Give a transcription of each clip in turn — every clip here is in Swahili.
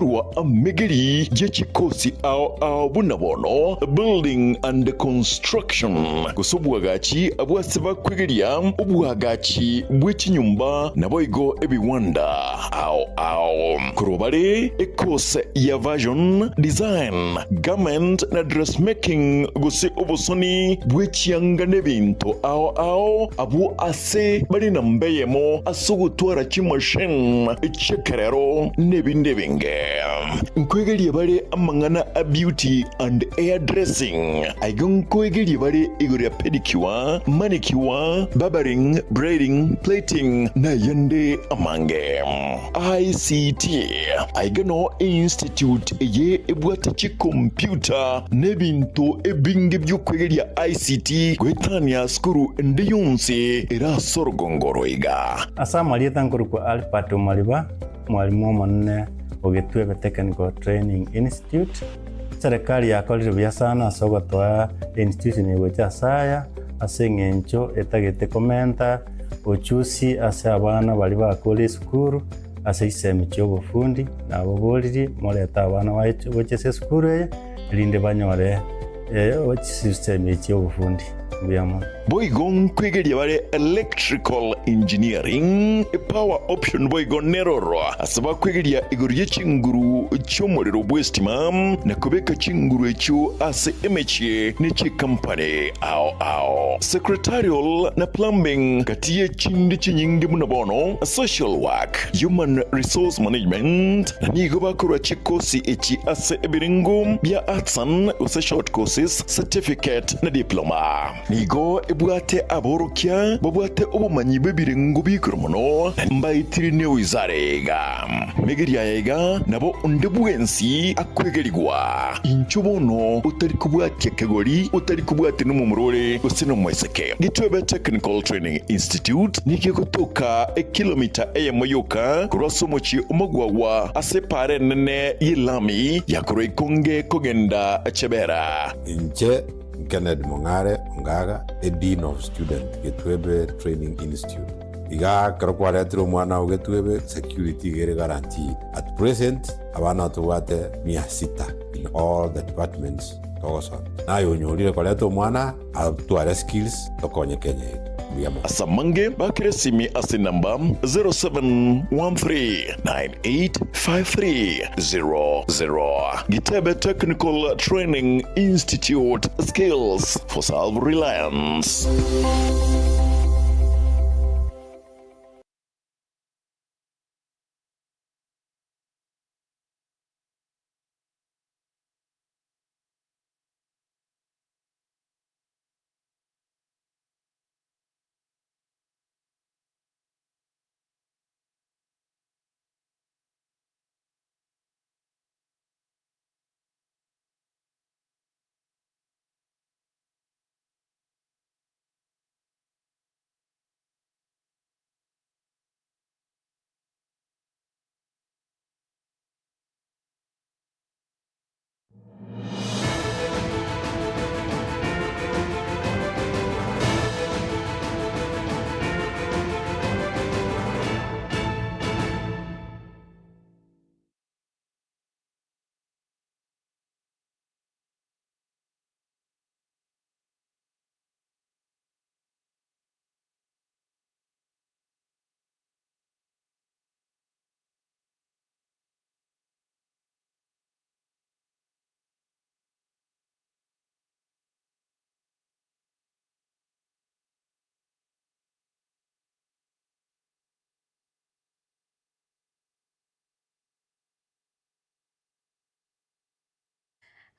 Rwa amigiri jechikosi ao bunabono building and construction kusubwagachi abwasiba kwegeria ubwagachi bw'ikinyumba naboigo ebiwanda ao kurobare ekose ya version design garment na dressmaking gusi obusoni bw'ekiyanga n'ebintu ao abu ase bari na mbeyemo asugutwara kimashine echekerero n'ebindi binge nkwegeli bare amangana a beauty and hairdressing aigon kwegeli bare igorya pedicure manicure barbering braiding plating na yande amange ICT aigano institute ye ebwata computer nebintu ebinge by'okwegeli ICT kwetania skuru ndiyunsi era sorgongoro iga asamali tankuruko alpatu maliba mwalimu manne Ogetwebe Technical Training Institute. Serikali yakolire bya sana asogotwa institution yegocha saya asengencho etagete komenta ochusi ase abana bali bakole skuru ase isemi cyobufundi nabo boliri moleta abana bochese skuru ye linde banyore system cyobufundi byamo boigon kwegelia bare electrical engineering power option boigon neroro asaba kwegelia igorye chinguru cyomorero bwestima na kubeka chinguru echo ase emeche nechi company ao secretarial na plumbing katiye chindi chinyingi munabono social work human resource management nigo bakora chikosi echi ase ebiringo bya artsan use short courses certificate na diploma nigo ebwate aborokia babwate obumanyi bebirengo bikromono mbayitirine wizarega megeria yega nabo ndebwensi akwegerigwa inchubono utari kubwate kegori utari kubwate numumurore usino mweseke Gitwebe Technical Training Institute nikikotoka kilomita eyemoyoka kurosomochi umugwawa asepare nene yilami yakore konge kogenda chebera inche Kenneth Mongare Ngaga, a Dean of Student, Gitwebe Training Institute. Iga karokwaretro mwana wa Gitwebe security gere guaranteed. At present, abana tuwate 600 in all the departments togoson. Na yonyolire kwaretro mwana atuare skills tokonye Kenya. Asamange bakiresimi ase namba 0713985300. Gitwebe Technical Training Institute, skills for self-reliance.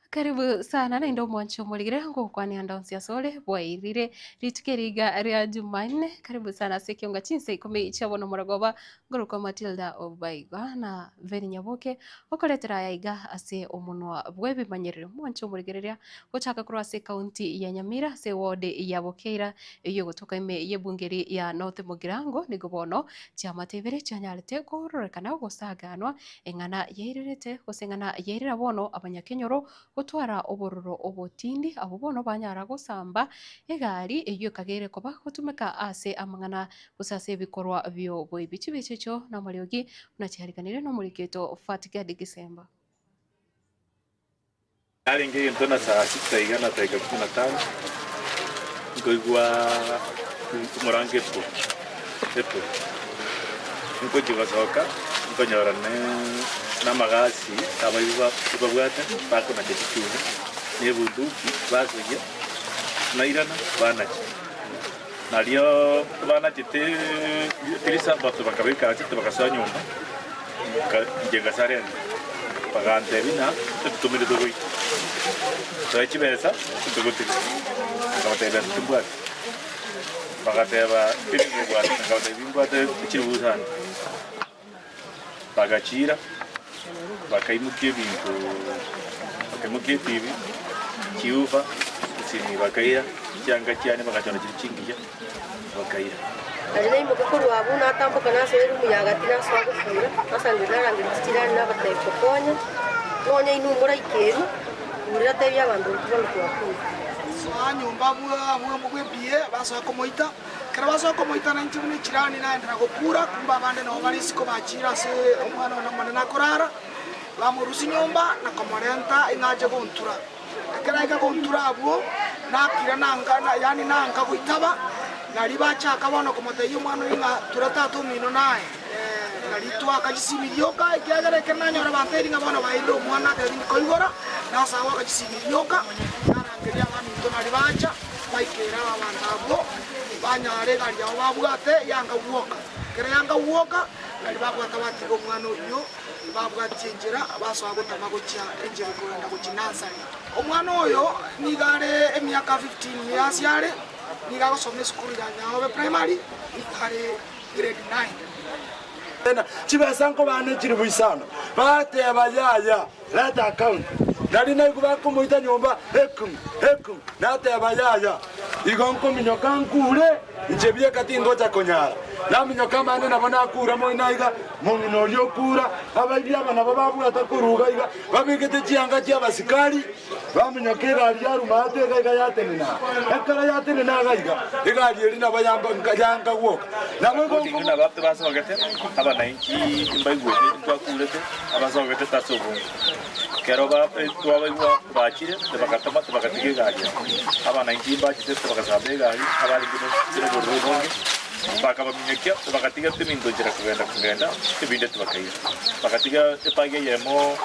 Karibu sana na ndo mwancho muligire ngo kwani andaunsi ya sole bwairire ritukeriga ria Jumanne. Karibu sana sekionga chinse ikumi chabono muragoba ngoruko Matilda Obaiga na Veri Nyaboke okoletera yaiga ase omunwa bwebi manyerere mwancho muligireria gochaka kura ase county ya Nyamira se ward ya Bokeira iyo gotoka ime yebungeri ya North Mugirango nigobono chama tebere chanyalete kororekana gosaganwa engana yairirete gosengana yairira bono abanyakenyoro gutwara obororo obotindi abo bono banyara gusamba egari eyo kagere koba gutumika ase amang'ana gusase ebikorwa bio boibichi bichecho na mariogi unachiharikanire no muriketo Fatigadi Gisemba. Ingi ntona saa 6 igana dakika 15 ngoigwa kumurange epo nko jigasoka nkonyora na magasi abayuba babwata bako na kichuni ne bunduki basoye na irana banachi nalio banachi tilisa bato bakabika ati bakaswa nyumba njenga sarenda pagante bina tutumire dogoi toichi besa tutugutiri ngabateba tumbwa bagateba bingwa ngabateba bingwa chirubusan bagachira bakaimukie bintu bakaimukie tibi kiufa sini bakaira cyanga cyane bagacana cyingiya bakaira Alina imukuru wabu na tambuka na seru muyagati na swago fura asangirana rangira kirani na bateko konya konya inumura ikeru urira tebya abantu tubalo kwa nyumba bwa mugwebie basoko moita kera basoko moita na nchimuni kirani na ndra gokura kumba bande no bali siko bachira se omwana na mwana korara bamurusi nyumba na komorenta ingaje kontura kera ika kontura abo na kira nanga yani nanga kuitaba nali bachaka bono komoteyo mwana inga turata tumino naye nali twa kajisimilioka ikiagere kenanyora banteri ngabona bailo mwana teri koigora na sawa kajisimilioka narangeria baminto nali bacha baikera abantabo banyare gali abo babwate yanga uoka kera yanga uoka nali babwata batigo mwana uyo babwatinjira baswa gutama gucha enjere kwenda kuchinansa omwana oyo nigare emyaka 15 years yare niga gusomya school ya Nyahobe primary ikare grade 9 tena chibesa nko bane kiri buisana bate abayaya leta account nali na kuba kumuita nyumba hekum nate abayaya igonko minyoka nkure ijebie katindo cha konyara na minyoka mane nabona akura mo inaiga mungino lyokura abaibya bana bababu atakuruga iga babigete chianga chia basikali baminyokera lyaru mate ga yatenena ekara yatenena gaiga igali elina bayamba ngajanga woka namwe ko na bapte basogete abana inki imbaigwe twakurete abasogete tasobo kero bape twabaigwa bachire tebakatama tebakatige gari abana inki bachite tebakasabe gari abali ngino sire borronge bakabaminyekya bakatiga temindo jira kugenda tebinde tebakaira bakatiga epage yemo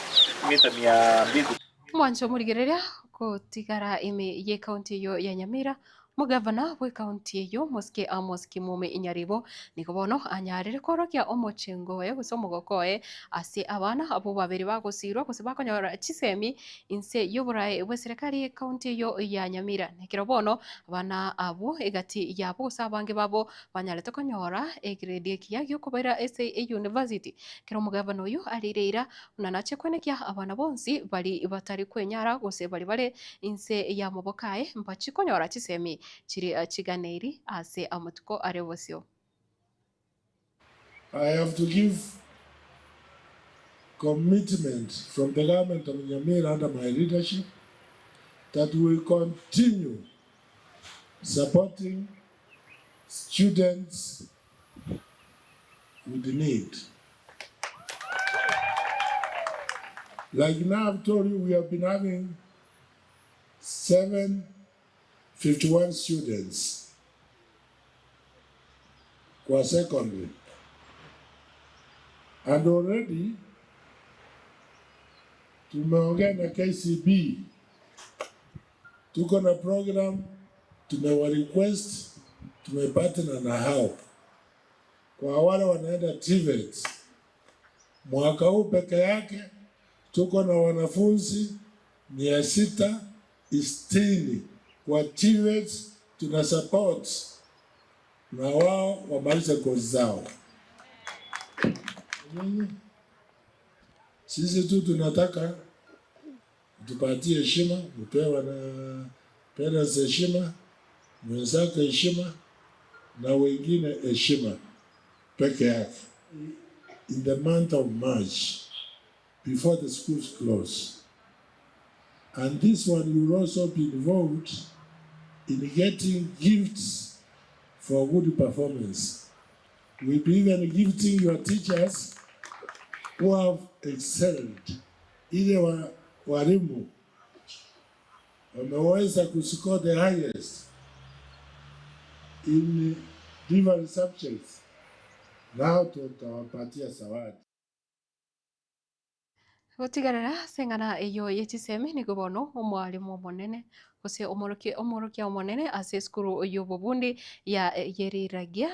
mita 200 mwancho murigereria gutigara ime ye county yo ya Nyamira mugavana we county eyo Moske Amos Kimume Inyaribo nikobono anyarire korokia omochengo ye gusomogokoe ase abana abo babiri bagosirwa kose bakonyora chisemi inse yoborae we serikali county yo ya Nyamira nikirobono abana abo egati yabo sabange babo banyalete konyora grade kiyagyo kubera SA University kiro mugavana uyu arireira unanache kwenekia abana bonsi bali batari kwenyara gose bali bale inse ya mobokae mpachi konyora chisemi chiri chiganeri ase amatuko arevosio. I have to give commitment from the government of Nyamira under my leadership that we will continue supporting students with need. Like now I've told you, we have been having 751 students kwa secondary. And already tumeongea na KCB, tuko na program, tumewa request, tumepartner na help. Kwa wale wanaenda TVET, mwaka huu peke yake tuko na wanafunzi 660 kwa TVET, tuna support na wao wamalize kozi zao. Sisi tu tunataka tupatie heshima, upewa na parents heshima, mwenzako heshima na wengine heshima peke yake. In the month of March, before the schools close, And this one will also be involved in getting gifts for good performance. We'll be even gifting your teachers who have excelled, ile walimu wameweza kuscore the highest in different subjects. Now tutawapatia zawadi. Gutigarira sengana iyo yetisemi ni gubono omwalimu omonene ose omorokia omonene ase skuru y'obubundi ya yeriragia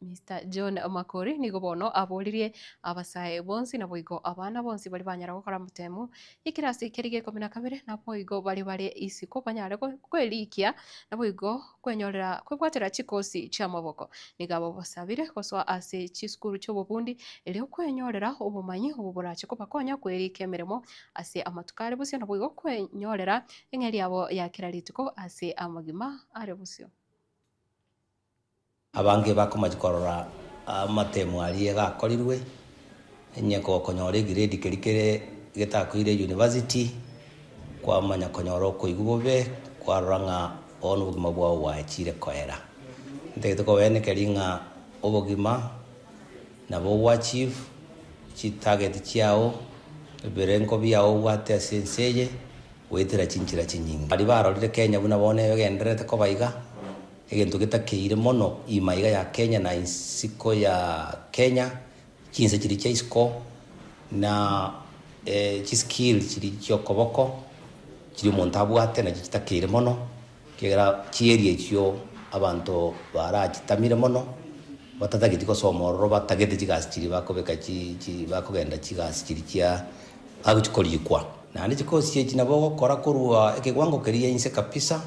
Mr. John Makori ni gubono aboririe abasae bonsi na boigo abana bonsi bali banyara gukora mutemu ikirasi kirige 12 na boigo bali isiko banyare kwelikia na boigo kwenyorera kwegwatira chikosi cha maboko nigabo basabire koswa ase chiskuru cy'obubundi eli kwenyorera obumanyi obuburache kubakonya kwelika emirimo ase amatukare busyo na boigo kwenyorera engeri yabo ya kirarituko ase amagima are busyo abange bakomajikorora amatemu aliye gakorirwe enyeko konyore grade kirikire getakwire university kwa manya konyoro kuigubobe kwa ranga onu bugima bwa wachire koera ndete ko wene keringa obugima na bo achieve chi target chiao berenko biao wate senseye wetera chinchira chinyingi ali barorire Kenya buna bone yogenderete ko baiga egento gitakiire mono imaiga ya Kenya na insiko ya Kenya chinse chiri chaisko na chiskill chiri chokoboko chiri montabu ate na chitakire mono kera chieri ekyo abantu barachitamire mono batatagiti ko somoro batagete chigasi chiri bakobeka chi bakogenda chigasi chiri chia aguchikorikwa na ndichikosi chinabo gukora kurua ekigwango keriye inse kapisa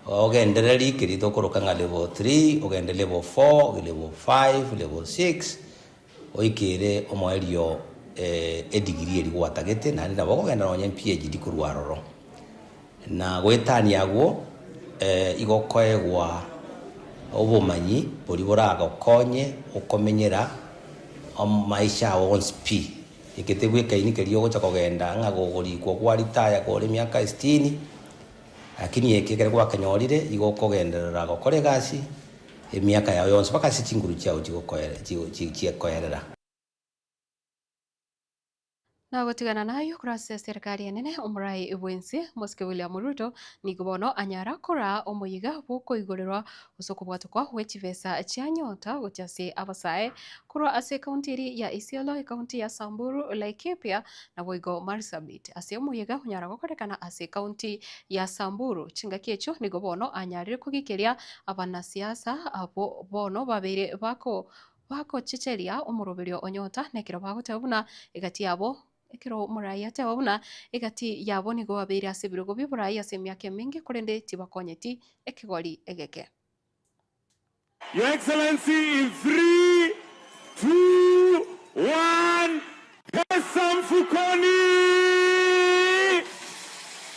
ogendereri kirito koroka nga level 3 ogende level 4 level 5 level 6 oikire omoerio degree eri gwatagete na ndi nabo ogenda onye PhD kurwaroro na gwetani agwo igokoegwa obumanyi buri buraga konye ukomenyera maisha wonspi ikitegwe kaini keriyo gocha kogenda nga gogori kwa kwaritaya kore miaka 60 lakini ekekere kwa kanyorire igokogenderera gokore gasi emiaka yawe yonse baka sichinguru cyao chikoerera na gutigana nayo kurasa serikali enene omurai ibwensi Mosque William Ruto ni gubono anyara kora omuyiga buko igorerwa usoko bwatukwa wechivesa cyanyota gutyase abasae kuro ase county ya Isiolo county ya Samburu Laikipia na boigo Marsabit ase omuyiga unyara gukorekana ase county ya Samburu chingakecho ni gubono anyarire kugikeria abanasiasa abo bono babere bako chicheria omuroberio onyota nekiro bagotabuna egati yabo ekiro murai ate wabuna egati yabo nigo babiri asibiro biburai ase myaka mingi kurende tibakonyeti ekigori egeke. Your Excellency, in 3, 2, 1, pesa mfukoni.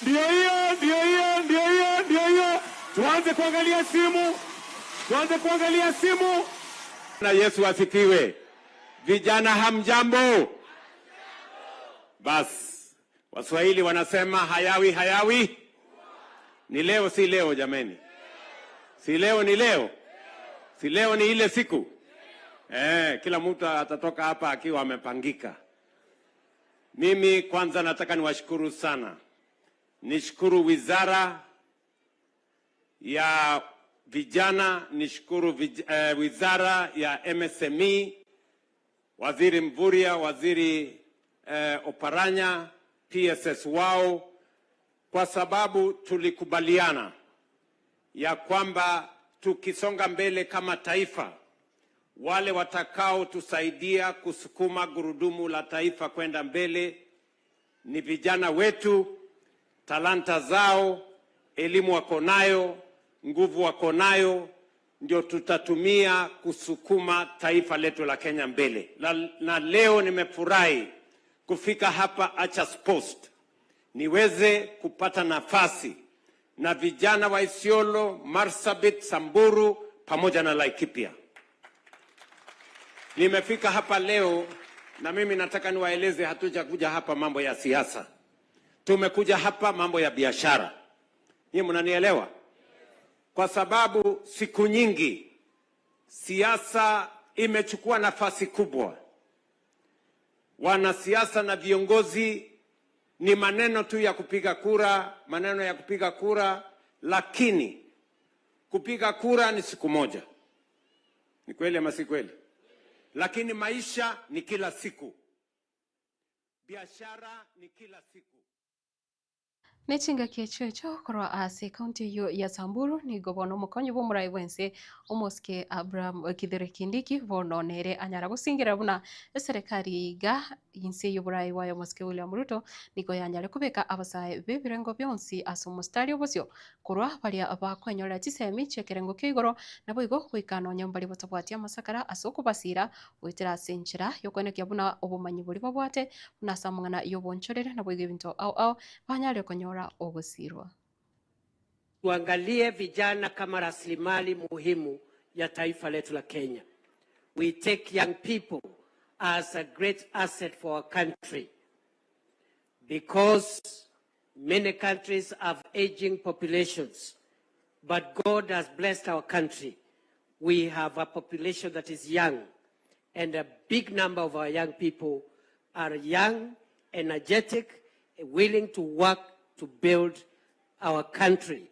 Ndio hiyo. Tuanze kuangalia simu. Na Yesu asifiwe. Vijana hamjambo. Bas, Waswahili wanasema hayawi. Ni leo si leo jameni. Si leo ni leo. Si leo ni ile siku. Kila mtu atatoka hapa akiwa amepangika. Mimi kwanza nataka niwashukuru sana. Nishukuru Wizara ya Vijana, nishukuru Wizara ya MSME, Waziri Mvurya, Waziri Oparanya, PSS wao, kwa sababu tulikubaliana ya kwamba tukisonga mbele kama taifa, wale watakao tusaidia kusukuma gurudumu la taifa kwenda mbele ni vijana wetu, talanta zao, elimu wako nayo, nguvu wako nayo, ndio tutatumia kusukuma taifa letu la Kenya mbele. Na leo nimefurahi kufika hapa Achas Post niweze kupata nafasi na vijana wa Isiolo, Marsabit, Samburu pamoja na Laikipia. Nimefika hapa leo na mimi nataka niwaeleze hatuja kuja hapa mambo ya siasa. tumekuja hapa mambo ya biashara. Nyinyi mnanielewa? Kwa sababu siku nyingi siasa imechukua nafasi kubwa. Wanasiasa na viongozi ni maneno tu ya kupiga kura, maneno ya kupiga kura, lakini kupiga kura ni siku moja. Ni kweli ama si kweli? Lakini maisha ni kila siku. Biashara ni kila siku. Nechinga kicho korwa ase county ya Samburu ni gobono mukonyi bo murai wense omoske Abraham Kithure Kindiki bononere anyara gusingira buna serikali ga inse y'uburai wa omoske William Ruto niko yanyare kubeka abasaye bebirengo byonsi asomostari obosyo korwa balia abakwenyora chisemi chekerengo kigoro nabo igo kwikano nyambali botabwati amasakara asoko basira witira senchira yokwenekya buna obumanyi buli babwate buna samungana yobonchorere nabo igo binto au banyare konyora ogosirwa. Tuangalie vijana kama rasilimali muhimu ya taifa letu la Kenya. We take young people as a great asset for our country because many countries have aging populations, but God has blessed our country. We have a population that is young, and a big number of our young people are young, energetic, willing to work to build our country.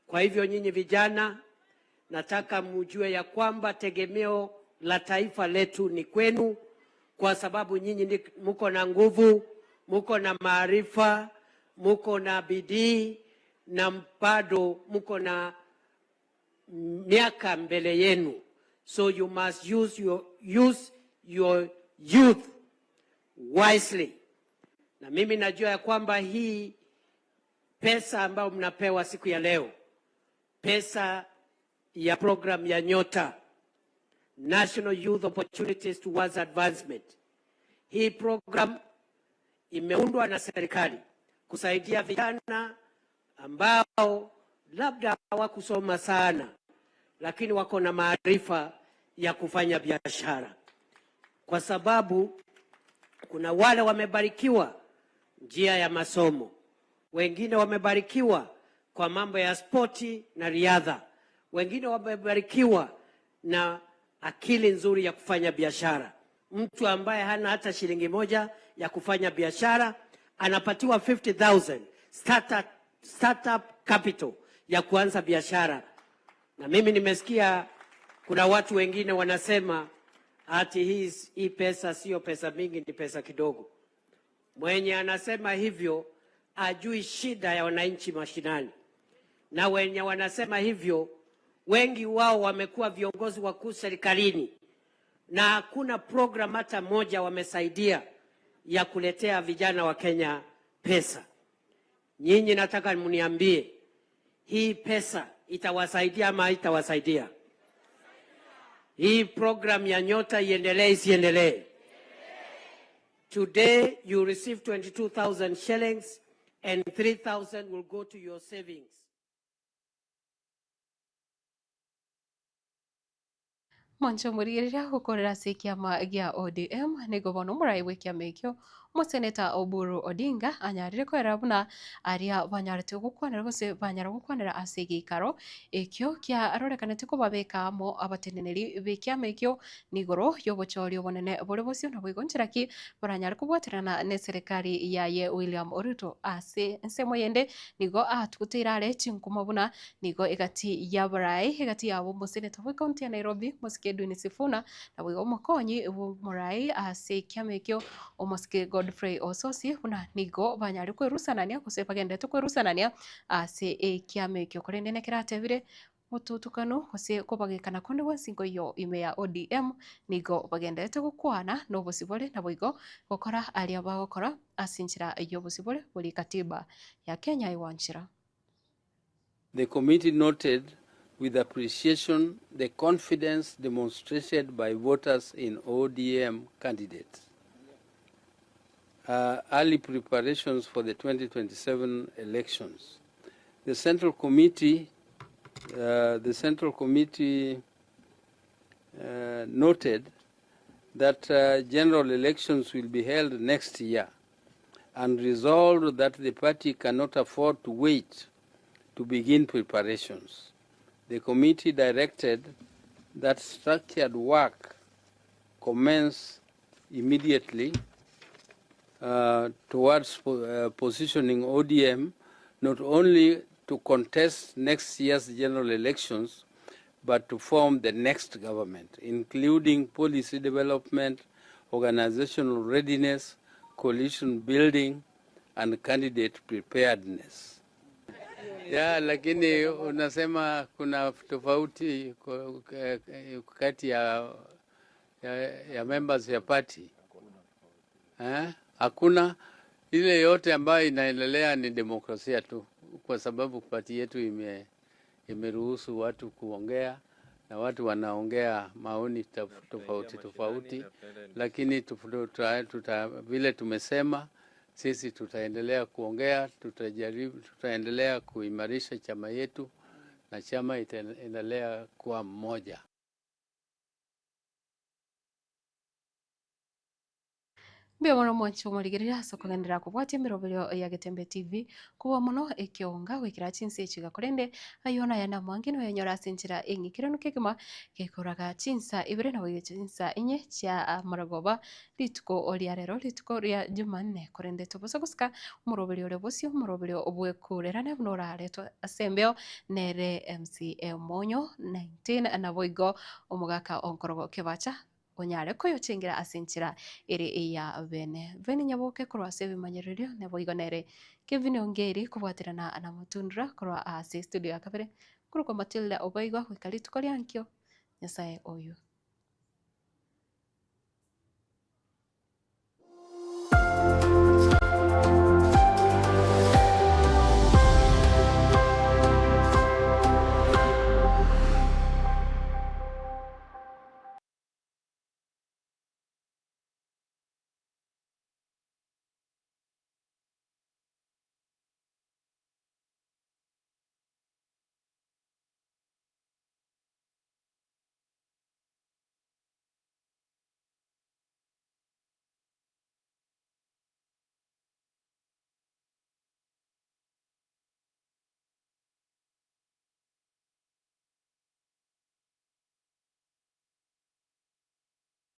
Kwa hivyo nyinyi vijana, nataka mjue ya kwamba tegemeo la taifa letu ni kwenu, kwa sababu nyinyi muko na nguvu, muko na maarifa, muko na bidii, na bado muko na miaka mbele yenu. So you must use your youth wisely. Na mimi najua ya kwamba hii pesa ambayo mnapewa siku ya leo, pesa ya program ya Nyota, National Youth Opportunities Towards Advancement. Hii program imeundwa na serikali kusaidia vijana ambao labda hawakusoma sana, lakini wako na maarifa ya kufanya biashara. Kwa sababu kuna wale wamebarikiwa njia ya masomo, wengine wamebarikiwa kwa mambo ya spoti na riadha, wengine wamebarikiwa na akili nzuri ya kufanya biashara. Mtu ambaye hana hata shilingi moja ya kufanya biashara anapatiwa 50,000 startup capital ya kuanza biashara. Na mimi nimesikia kuna watu wengine wanasema ati hii pesa sio pesa mingi, ni pesa kidogo. Mwenye anasema hivyo ajui shida ya wananchi mashinani. Na wenye wanasema hivyo wengi wao wamekuwa viongozi wakuu serikalini, na hakuna program hata moja wamesaidia ya kuletea vijana wa Kenya pesa. Nyinyi nataka mniambie, hii pesa itawasaidia ama haitawasaidia? Hii program ya Nyota iendelee isiendelee? Today you receive 22,000 shillings and 3,000 will go to your savings. Mwancho murigirira gukorera kiama gia ODM nigo bono murai wikiama ikio museneta Oburu Odinga anyarire kwera buna aria banyarite gukwanira gose banyara gukwanira ase gikaro ikio kia arorekanete ko babekamo abateneneri bikiama ikio nigoro yobochori obonene bore bosio na bwigonchera ki baranyara kubwaterana ne serikali yaye William Ruto ase nsemo yende nigo atukutirare chinkuma buna nigo igati ya barai igati yabo museneta wa county ya Nairobi Edwin Sifuna na bwigo mukonyi murai ase kiama ikio omoske Godfrey Ososi buna nigo banyari kwerusanania kose bagendete kwerusanania ase kiama ikio korende kiratebire mututukano kose kubagikana konde wansingo yo ime ya ODM nigo bagendete gukwana no bosibole na bwigo gukora aria bagokora asinchira yo bosibole buli katiba ya Kenya iwanchira. The committee noted with appreciation the confidence demonstrated by voters in ODM candidates. Early preparations for the 2027 elections. The Central Committee noted that general elections will be held next year and resolved that the party cannot afford to wait to begin preparations. The committee directed that structured work commence immediately towards positioning ODM not only to contest next year's general elections, but to form the next government, including policy development, organizational readiness, coalition building, and candidate preparedness. Ya, lakini unasema kuna tofauti kati ya members ya party. Hakuna. Ile yote ambayo inaendelea ni demokrasia tu, kwa sababu party yetu imeruhusu watu kuongea na watu wanaongea maoni tofauti, lakini vile tumesema sisi tutaendelea kuongea, tutaendelea kuimarisha chama yetu na chama itaendelea kuwa mmoja. Mbia mono mwancho murigirira sokogendera kubwatia mirobelio ya Getembe TV kuwa muno ekionga wikira chinsi echiga kurende ayona yana mwangino yanyora sinchira engikirano kegema gekoraga chinsa ibere na wiye chinsa inye cha maragoba lituko olia rero lituko ria Jumanne kurende tobosogoska murobelio lebosio murobelio obwekurerane bunora leto asembeo nere MCA Monyo 19 na boigo omugaka onkorogo kebacha onyare koyo chingira asinchira iri ya vene nyaboke kurwa sevi manyererio nebo igonere Kevin Ongeri kubwatirana na mutundura kurwa ase studio ya kabere kuruko Matilda Obaigwa kwikali tukolyankyo nyasaye oyu